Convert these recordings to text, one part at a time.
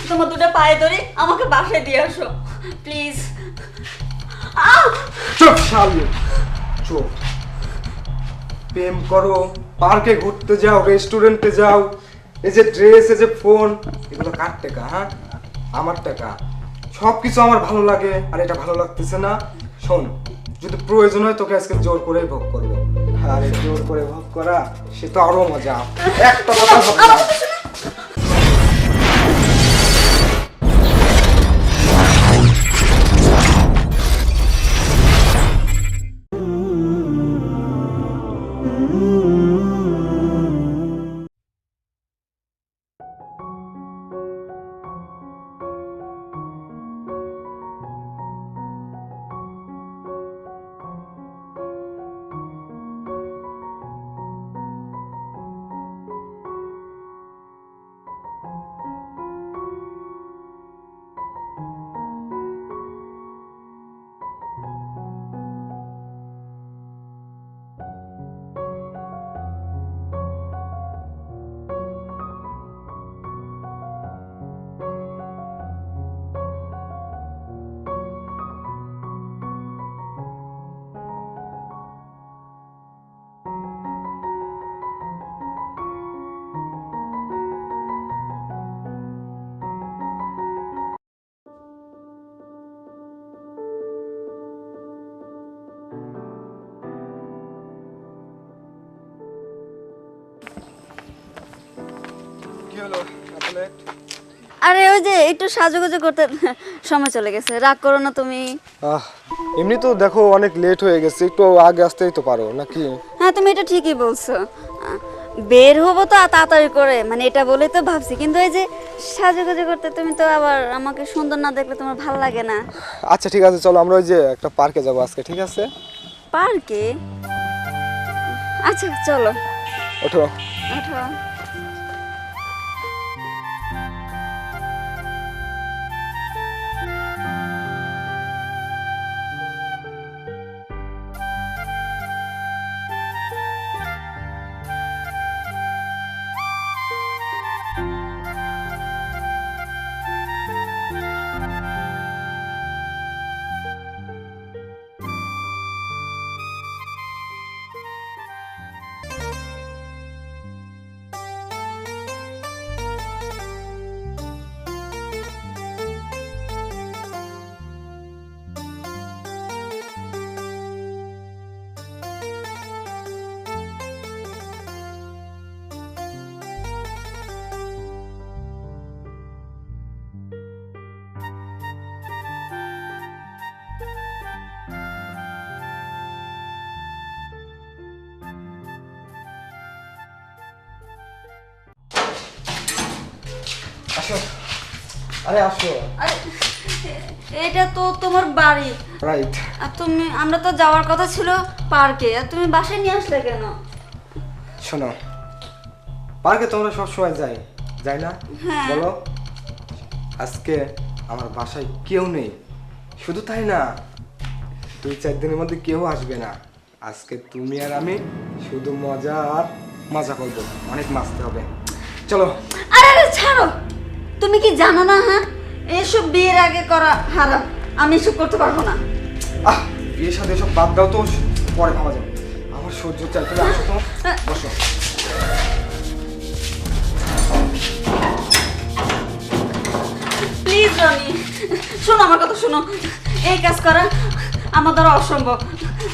তোমার দুটো পায়ে ধরে আমাকে বাসায় দিয়ে আসো প্লিজ। চুপ শালি, চুপ। প্রেম করো, পার্কে ঘুরতে যাও, রেস্টুরেন্টে যাও, এই যে ড্রেস, এই যে ফোন, এগুলো কার টাকা? হ্যাঁ, আমার টাকা। সব কিছু আমার ভালো লাগে, আর এটা ভালো লাগতেছে না। শোন, যদি প্রয়োজন হয় তোকে আজকে জোর করে ভোগ করবো। আর এই জোর করে ভোগ করা সে তো আরো মজা। একটা কথা ভাবনা। কি হলো আসলে? আরে ওই যে একটু সাজুগুজু করতে সময় চলে গেছে, রাগ করো না তুমি। এমনি তো দেখো অনেক লেট হয়ে গেছে, একটু আগে আসতেই তো পারো নাকি? হ্যাঁ তুমি এটা ঠিকই বলছো, বের হবো তো তাড়াতাড়ি করে, মানে এটা বলেই তো ভাবছি, কিন্তু এই যে সাজুগুজু করতে তুমি তো আবার আমাকে সুন্দর না দেখলে তোমার ভালো লাগে না। আচ্ছা ঠিক আছে, চলো আমরা ওই যে একটা পার্কে যাবো আজকে, ঠিক আছে? পার্কে? আচ্ছা চলো। ওঠো। ওঠো। আসো, আরে আসো। আরে এটা তো তোমার বাড়ি, রাইট। আর আমরা তো যাওয়ার কথা ছিল পার্কে, আর তুমি বাসায় নিয়ে আসলে কেন? শোনো, পার্কে তোমরা সবসময় যাই না? হ্যাঁ। বলো, আজকে আমার বাসায় কেউ নেই। শুধু তাই না, 2-4 দিনের মধ্যে কেউ আসবে না। আজকে তুমি আর আমি শুধু মজা করবো, অনেক মাসতে হবে। চলো। আরে আরে ছাড়ো, তুমি কি জানো না? হ্যাঁ, এসব বিয়ের আগে করা হারাম, আমি এসব করতে পারবো না। বিয়ের সাথে সব বাদ দাও তো, পরে ভাবা যাবে। আমার সহ্য চাই, তুমি আসো তো, বসো। প্লিজ রনি, শোনো আমার কথা শোনো, এই কাজ করা আমার দ্বারা অসম্ভব।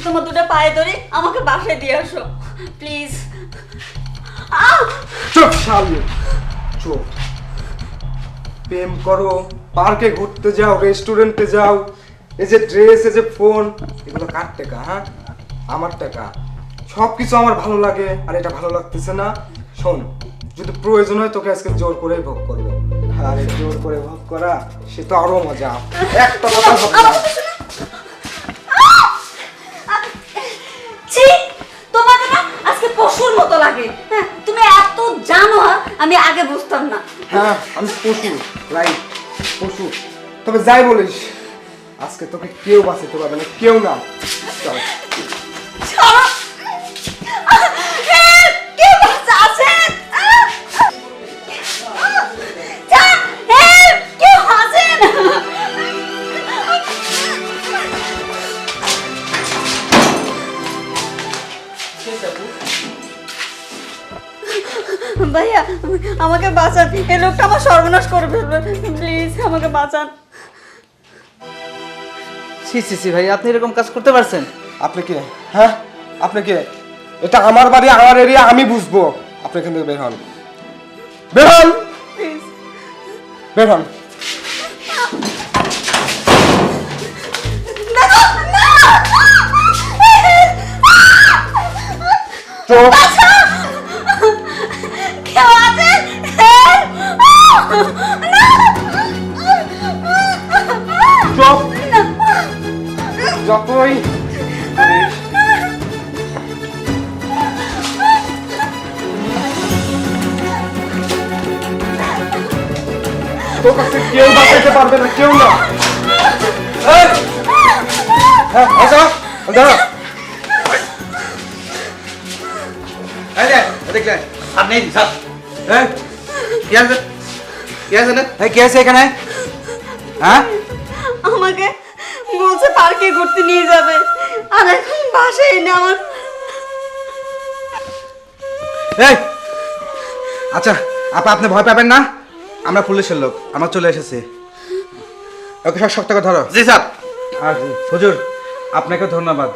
তোমার দুটো পায়ে ধরে আমাকে বাসায় দিয়ে আসো প্লিজ। চুপ শালি, চুপ। প্রেম করো, পার্কে ঘুরতে যাও, রেস্টুরেন্টে যাও, এই যে ড্রেস, এই যে ফোন, এগুলো কার টাকা? হ্যাঁ, আমার টাকা। সব কিছু আমার ভালো লাগে, আর এটা ভালো লাগতেছে না। শোন, যদি প্রয়োজন হয় তোকে আজকে জোর করে ভোগ করবো। আর এই জোর করে ভোগ করা সে তো আরো মজা। একটা কথা ভাবনা। ছি, তোমাকে না আজকে পশুর মতো লাগে। হ্যাঁ, তুমি এত জানো আমি আগে বুঝতাম না। হ্যাঁ, আমি পশু, রাইট, পশু। তবে যাই বলিস, আজকে তোকে কেউ বাঁচাতে পারবে না, কেউ না। চল। ছাড়ো। হেল্প, কেউ বাঁচা আছেন? হেল্প। আমাকে বাঁচান, এই লোকটা আমার সর্বনাশ করে ফেলবে, প্লিজ আমাকে বাঁচান। সি সি সি ভাই, আপনি এরকম কাজ করতে পারছেন? আপনি কে? হ্যাঁ, আপনি কে? এটা আমার বাড়ি, আমার এরিয়া, আমি বুঝবো। আপনি এখান থেকে বের হন, বের হন, প্লিজ। বের হন। চুপ, কেউ আছে? চুপ। যতই তোর কাছে কেউ বাঁচাইতে পারবে না, কেউ না। এই! হ্যাঁ, দাঁড়া, দাঁড়া। এই যে, দেখলেন? আপনি স্যার। এই, কি আছে? কি আছে না? এই, কি আছে এখানে? হ্যাঁ? আমাকে বলছে পার্কে ঘুরতে নিয়ে যাবে, আর এখন বাসায় এনে আমার। এই! আচ্ছা, আপনি ভয় পাবেন না, আমরা পুলিশের লোক, আমরা চলে এসেছি। ওকে সব শক্ত করে ধরো। জি স্যার। আর হুজুর, আপনাকে ধন্যবাদ।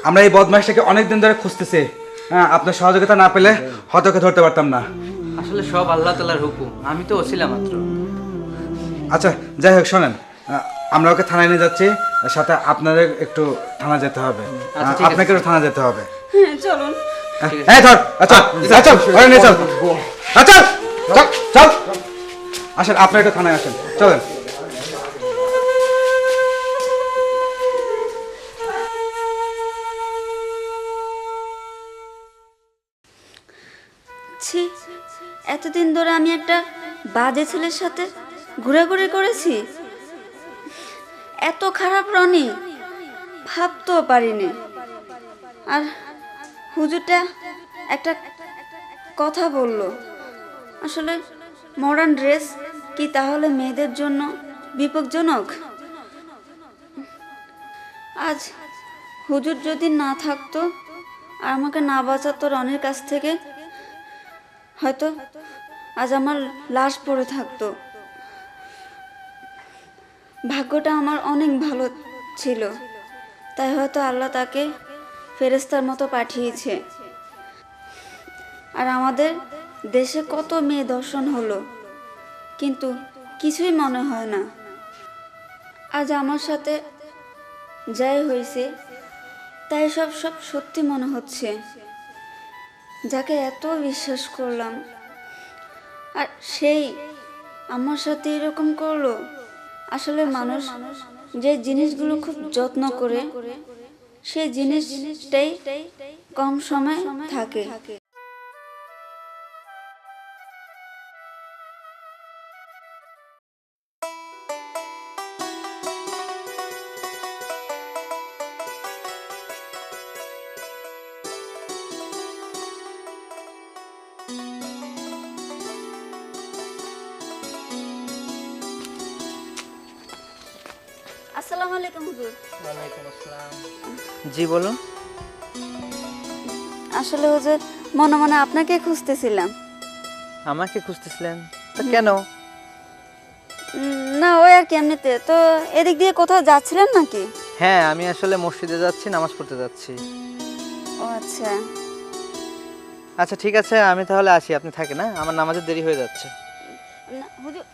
আমরা এই বদমাইশটাকে অনেক দিন ধরে খুঁজতেছি। হ্যাঁ, আপনার সহযোগিতা না পেলে হয়তো ওকে ধরতে পারতাম না। আসলে সব আল্লাহ তাআলার হুকুম, আমি তো ওসিলা মাত্র। আচ্ছা, যাই হোক, শোনেন, আমরা ওকে থানায় নিয়ে যাচ্ছি, সাথে আপনাদের একটু থানা যেতে হবে। আচ্ছা, ঠিক আছে। আপনাকে একটু থানা যেতে হবে। হ্যাঁ চলুন। এই ধর, আচ্ছা চল, ঘরে নিয়ে চল। আচ্ছা চল চল, আসেন, আপনি একটু থানায় আসেন, চলেন। ছি, এতদিন ধরে আমি একটা বাজে ছেলের সাথে ঘোরাঘুরি করেছি, এত খারাপ রনি ভাবতেও পারিনি। আর হুজুরটা একটা কথা বলল, আসলে মডার্ন ড্রেস কি তাহলে মেয়েদের জন্য বিপজ্জনক? আজ হুজুর যদি না থাকতো আর আমাকে না বাঁচাতো রনির কাছ থেকে, হয়তো আজ আমার লাশ পড়ে থাকতো। ভাগ্যটা আমার অনেক ভালো ছিল, তাই হয়তো আল্লাহ তাকে ফেরেশতার মতো পাঠিয়েছে। আর আমাদের দেশে কত মেয়ে ধর্ষণ হলো, কিন্তু কিছুই মনে হয় না। আজ আমার সাথে যাই হয়েছে তাই সব সত্যি মনে হচ্ছে। যাকে এত বিশ্বাস করলাম আর সেই আমার সাথে এরকম করলো। আসলে মানুষ যে জিনিসগুলো খুব যত্ন করে, সেই জিনিসটাই কম সময় থাকে। আসসালামু আলাইকুম হুজুর। ওয়ালাইকুম আসসালাম। জি বলুন। আসলে হুজুর, মনে মনে আপনাকে খুঁজতেছিলাম। আমাকে খুঁজতেছিলেন? তা কেন? না, ওই আর কি, এমনিতে। তো এদিক দিয়ে কোথাও যাচ্ছিলেন নাকি? হ্যাঁ, আমি আসলে মসজিদে যাচ্ছি, নামাজ পড়তে যাচ্ছি। ও আচ্ছা। আচ্ছা ঠিক আছে, আমি তাহলে আসি, আপনি থাকেন। না, আমার নামাজের দেরি হয়ে যাচ্ছে। না হুজুর,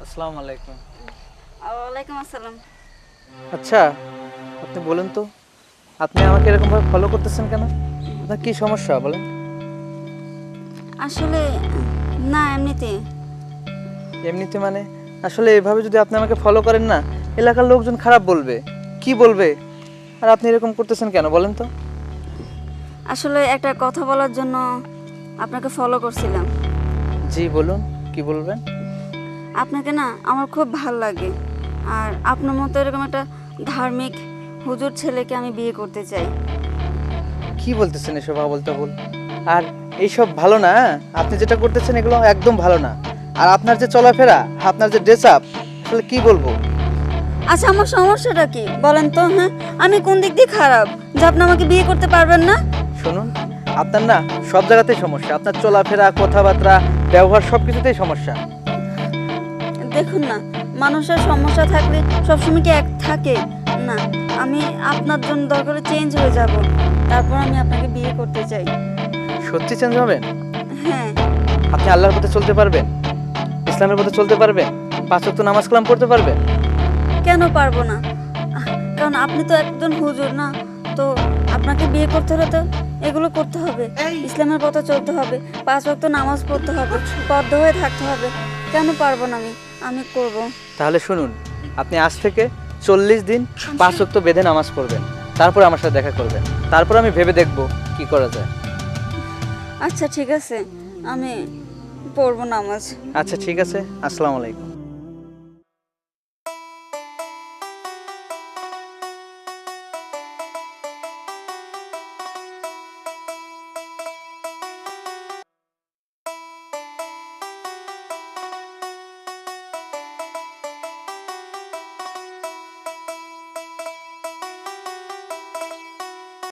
আসসালামু আলাইকুম। ওয়ালাইকুম আসসালাম। আচ্ছা, আপনি বলেন তো, আপনি আমাকে এরকমভাবে ফলো করতেছেন কেন? আপনার কি সমস্যা বলেন? আসলে না, এমনিতে। এমনিতে মানে? আসলে এভাবে যদি আপনি আমাকে ফলো করেন না, এলাকার লোকজন খারাপ বলবে। কি বলবে? আর আপনি এরকম করতেছেন কেন বলেন তো? আসলে একটা কথা বলার জন্য আপনাকে ফলো করছিলাম। জি বলুন, কি বলবেন? আপনাকে না আমার খুব ভাল লাগে, আর আপনার মতো এরকম একটা ধার্মিক হুজুর ছেলেকে আমি বিয়ে করতে চাই। কি বলতেছেন এসব আবোল তাবোল? আর এইসব ভালো না, আপনি যেটা করতেছেন এগুলো একদম ভালো না। আর আপনার যে চলাফেরা, আপনার যে ড্রেস আপ, আসলে কি বলবো? আচ্ছা, আমার সমস্যাটা কি বলেন তো? হ্যাঁ, আমি কোন দিক দিয়ে খারাপ যে আপনি আমাকে বিয়ে করতে পারবেন না? শুনুন, আপনার না সব জায়গাতেই সমস্যা। আপনার চলাফেরা, কথাবার্তা, ব্যবহার সব কিছুতেই সমস্যা। দেখুন না, মানুষের সমস্যা থাকলে সবসময় কি এক থাকে না? আমি আপনার জন্য দরকার চেঞ্জ হয়ে যাব, তারপর আমি আপনাকে বিয়ে করতে চাই। সত্যি চেঞ্জ হবেন? হ্যাঁ। আপনি আল্লাহর পথে চলতে পারবেন? ইসলামের পথে চলতে পারবেন? 5 ওয়াক্ত নামাজ কালাম পড়তে পারবেন? কেন পারবো না? কারণ আপনি তো একজন হুজুর না, তো আপনাকে বিয়ে করতে হলে তো এগুলো করতে হবে, ইসলামের পথে চলতে হবে, 5 ওয়াক্ত নামাজ পড়তে হবে, পর্দা হয়ে থাকতে হবে। কেন পারবো না? আমি করব। তাহলে শুনুন, আপনি আজ থেকে 40 দিন 5 ওয়াক্ত বেঁধে নামাজ পড়বেন, তারপর আমার সাথে দেখা করবেন। তারপর আমি ভেবে দেখব কি করা যায়। আচ্ছা ঠিক আছে, আমি পড়বো নামাজ। আচ্ছা ঠিক আছে, আসসালামু আলাইকুম।